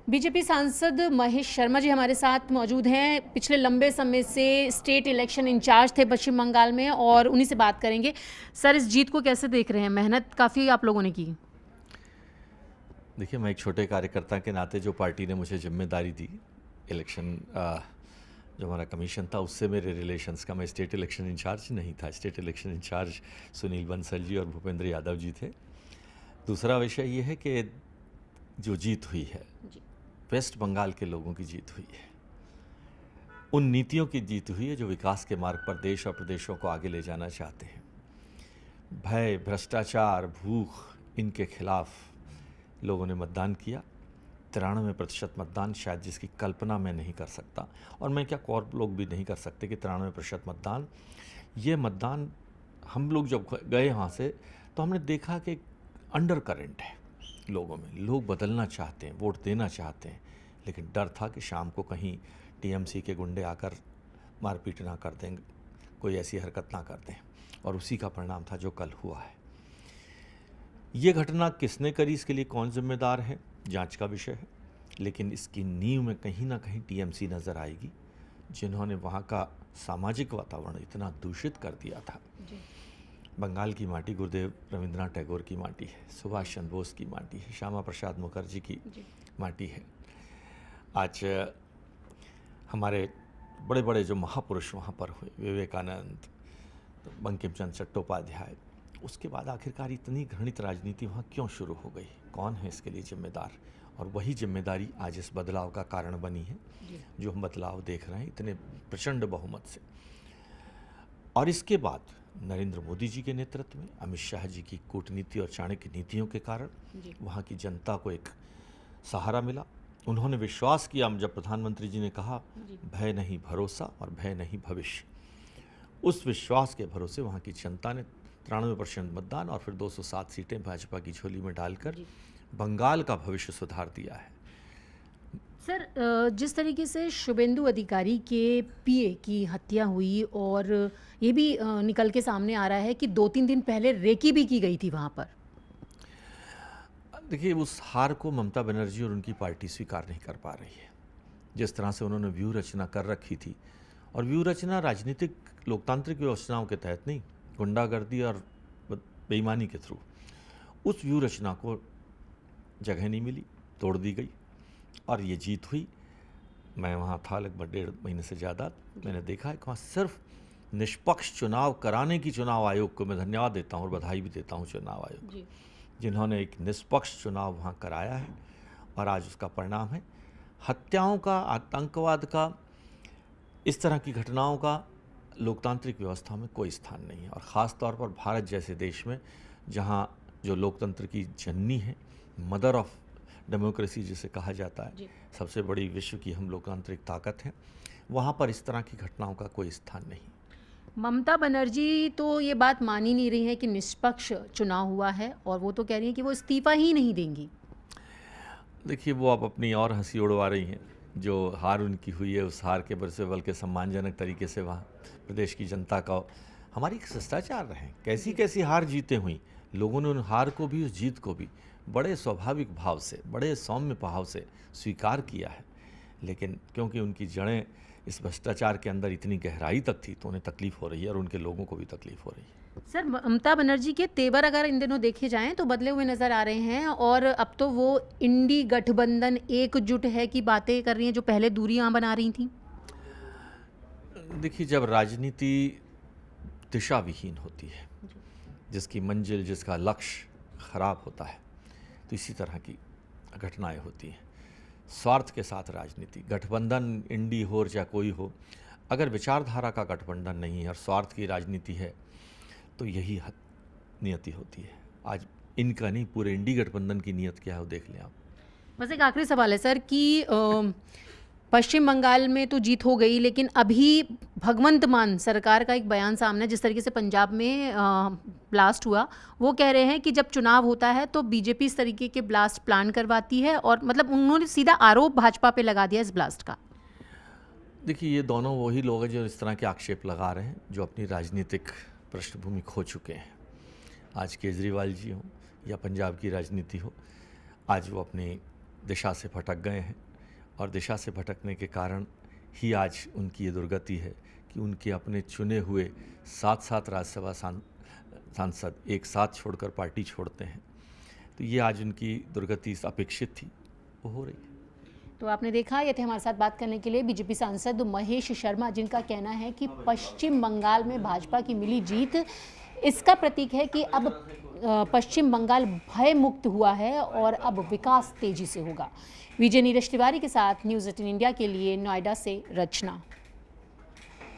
BJP सांसद महेश शर्मा जी हमारे साथ मौजूद हैं। पिछले लंबे समय से स्टेट इलेक्शन इंचार्ज थे पश्चिम बंगाल में और उन्हीं से बात करेंगे। सर, इस जीत को कैसे देख रहे हैं? मेहनत काफ़ी आप लोगों ने की। देखिए, मैं एक छोटे कार्यकर्ता के नाते जो पार्टी ने मुझे जिम्मेदारी दी, इलेक्शन जो हमारा कमीशन था उससे मेरे रिलेशंस का, मैं स्टेट इलेक्शन इंचार्ज नहीं था। State election incharge Sunil Bansal ji और भूपेंद्र यादव जी थे। दूसरा विषय ये है कि जो जीत हुई है, वेस्ट बंगाल के लोगों की जीत हुई है, उन नीतियों की जीत हुई है जो विकास के मार्ग पर देश और प्रदेशों को आगे ले जाना चाहते हैं। भय, भ्रष्टाचार, भूख, इनके खिलाफ लोगों ने मतदान किया। 93% मतदान, शायद जिसकी कल्पना मैं नहीं कर सकता, और मैं क्या और लोग भी नहीं कर सकते कि 93% मतदान। ये मतदान हम लोग जब गए वहाँ से तो हमने देखा कि अंडर करंट है लोगों में। लोग बदलना चाहते हैं, वोट देना चाहते हैं, लेकिन डर था कि शाम को कहीं टीएमसी के गुंडे आकर मारपीट ना कर देंगे, कोई ऐसी हरकत ना कर दें, और उसी का परिणाम था जो कल हुआ है। ये घटना किसने करी, इसके लिए कौन जिम्मेदार है, जांच का विषय है, लेकिन इसकी नींव में कहीं ना कहीं टीएमसी नज़र आएगी, जिन्होंने वहाँ का सामाजिक वातावरण इतना दूषित कर दिया था। बंगाल की माटी गुरुदेव रविंद्रनाथ टैगोर की माटी है, सुभाष चंद्र बोस की माटी है, श्यामा प्रसाद मुखर्जी की माटी है। आज हमारे बड़े बड़े जो महापुरुष वहाँ पर हुए, विवेकानंद, बंकिम चंद्र चट्टोपाध्याय, उसके बाद आखिरकार इतनी घृणित राजनीति वहाँ क्यों शुरू हो गई? कौन है इसके लिए जिम्मेदार? और वही जिम्मेदारी आज इस बदलाव का कारण बनी है, जो हम बदलाव देख रहे हैं इतने प्रचंड बहुमत से। और इसके बाद नरेंद्र मोदी जी के नेतृत्व में, अमित शाह जी की कूटनीति और चाणक्य नीतियों के कारण वहाँ की जनता को एक सहारा मिला। उन्होंने विश्वास किया, जब प्रधानमंत्री जी ने कहा भय नहीं भरोसा और भय नहीं भविष्य, उस विश्वास के भरोसे वहाँ की जनता ने 93% मतदान और फिर 207 सीटें भाजपा की झोली में डालकर बंगाल का भविष्य सुधार दिया है। सर, जिस तरीके से शुभेंदु अधिकारी के पीए की हत्या हुई और ये भी निकल के सामने आ रहा है कि 2-3 दिन पहले रेकी भी की गई थी वहाँ पर। देखिए, उस हार को ममता बनर्जी और उनकी पार्टी स्वीकार नहीं कर पा रही है। जिस तरह से उन्होंने व्यूह रचना कर रखी थी, और व्यूह रचना राजनीतिक लोकतांत्रिक व्यवस्थाओं के तहत नहीं, गुंडागर्दी और बेईमानी के थ्रू, उस व्यूह रचना को जगह नहीं मिली, तोड़ दी गई और ये जीत हुई। मैं वहाँ था लगभग 1.5 महीने से ज़्यादा। मैंने देखा है कि वहाँ सिर्फ निष्पक्ष चुनाव कराने की चुनाव आयोग को मैं धन्यवाद देता हूँ और बधाई भी देता हूँ चुनाव आयोग को, जिन्होंने एक निष्पक्ष चुनाव वहाँ कराया है, और आज उसका परिणाम है हत्याओं का, आतंकवाद का, इस तरह की घटनाओं का लोकतांत्रिक व्यवस्था में कोई स्थान नहीं है। और ख़ास तौर पर भारत जैसे देश में, जहाँ जो लोकतंत्र की जननी है, मदर ऑफ डेमोक्रेसी जिसे कहा जाता है, सबसे बड़ी विश्व की हम लोकतांत्रिक ताकत हैं, वहाँ पर इस तरह की घटनाओं का कोई स्थान नहीं। ममता बनर्जी तो ये बात मान ही नहीं रही है कि निष्पक्ष चुनाव हुआ है, और वो तो कह रही है कि वो इस्तीफा ही नहीं देंगी। देखिए, वो अब अपनी और हंसी उड़वा रही हैं। जो हार उनकी हुई है, उस हार के बल्कि सम्मानजनक तरीके से वहाँ प्रदेश की जनता का, हमारी एक शिष्टाचार रहे, कैसी कैसी हार जीतें हुई, लोगों ने उन हार को भी, उस जीत को भी बड़े स्वाभाविक भाव से, बड़े सौम्य भाव से स्वीकार किया है। लेकिन क्योंकि उनकी जड़ें इस भ्रष्टाचार के अंदर इतनी गहराई तक थी, तो उन्हें तकलीफ हो रही है और उनके लोगों को भी तकलीफ हो रही है। सर, ममता बनर्जी के तेवर अगर इन दिनों देखे जाएं तो बदले हुए नज़र आ रहे हैं, और अब तो वो इंडी गठबंधन एकजुट है की बातें कर रही हैं, जो पहले दूरियां बना रही थी। देखिए, जब राजनीति दिशा विहीन होती है, जिसकी मंजिल, जिसका लक्ष्य खराब होता है, तो इसी तरह की घटनाएं होती हैं। स्वार्थ के साथ राजनीति, गठबंधन इंडी हो या कोई हो, अगर विचारधारा का गठबंधन नहीं है और स्वार्थ की राजनीति है, तो यही नियति होती है। आज इनका नहीं, पूरे इंडी गठबंधन की नियत क्या है वो देख लें आप। बस एक आखिरी सवाल है सर कि पश्चिम बंगाल में तो जीत हो गई, लेकिन अभी भगवंत मान सरकार का एक बयान सामने है, जिस तरीके से पंजाब में ब्लास्ट हुआ, वो कह रहे हैं कि जब चुनाव होता है तो बीजेपी इस तरीके के ब्लास्ट प्लान करवाती है, और मतलब उन्होंने सीधा आरोप भाजपा पे लगा दिया इस ब्लास्ट का। देखिए, ये दोनों वही लोग हैं जो इस तरह के आक्षेप लगा रहे हैं, जो अपनी राजनीतिक पृष्ठभूमि खो चुके हैं। आज केजरीवाल जी हों या पंजाब की राजनीति हो, आज वो अपनी दिशा से भटक गए हैं, और दिशा से भटकने के कारण ही आज उनकी ये दुर्गति है कि उनके अपने चुने हुए 7 राज्यसभा सांसद एक साथ छोड़कर पार्टी छोड़ते हैं। तो ये आज उनकी दुर्गति अपेक्षित थी, वो हो रही है। तो आपने देखा, ये थे हमारे साथ बात करने के लिए बीजेपी सांसद महेश शर्मा, जिनका कहना है कि पश्चिम बंगाल में भाजपा की मिली जीत इसका प्रतीक है कि अब पश्चिम बंगाल भय मुक्त हुआ है और अब विकास तेजी से होगा। विजय नीरज तिवारी के साथ न्यूज़ 18 इंडिया के लिए नोएडा से रचना।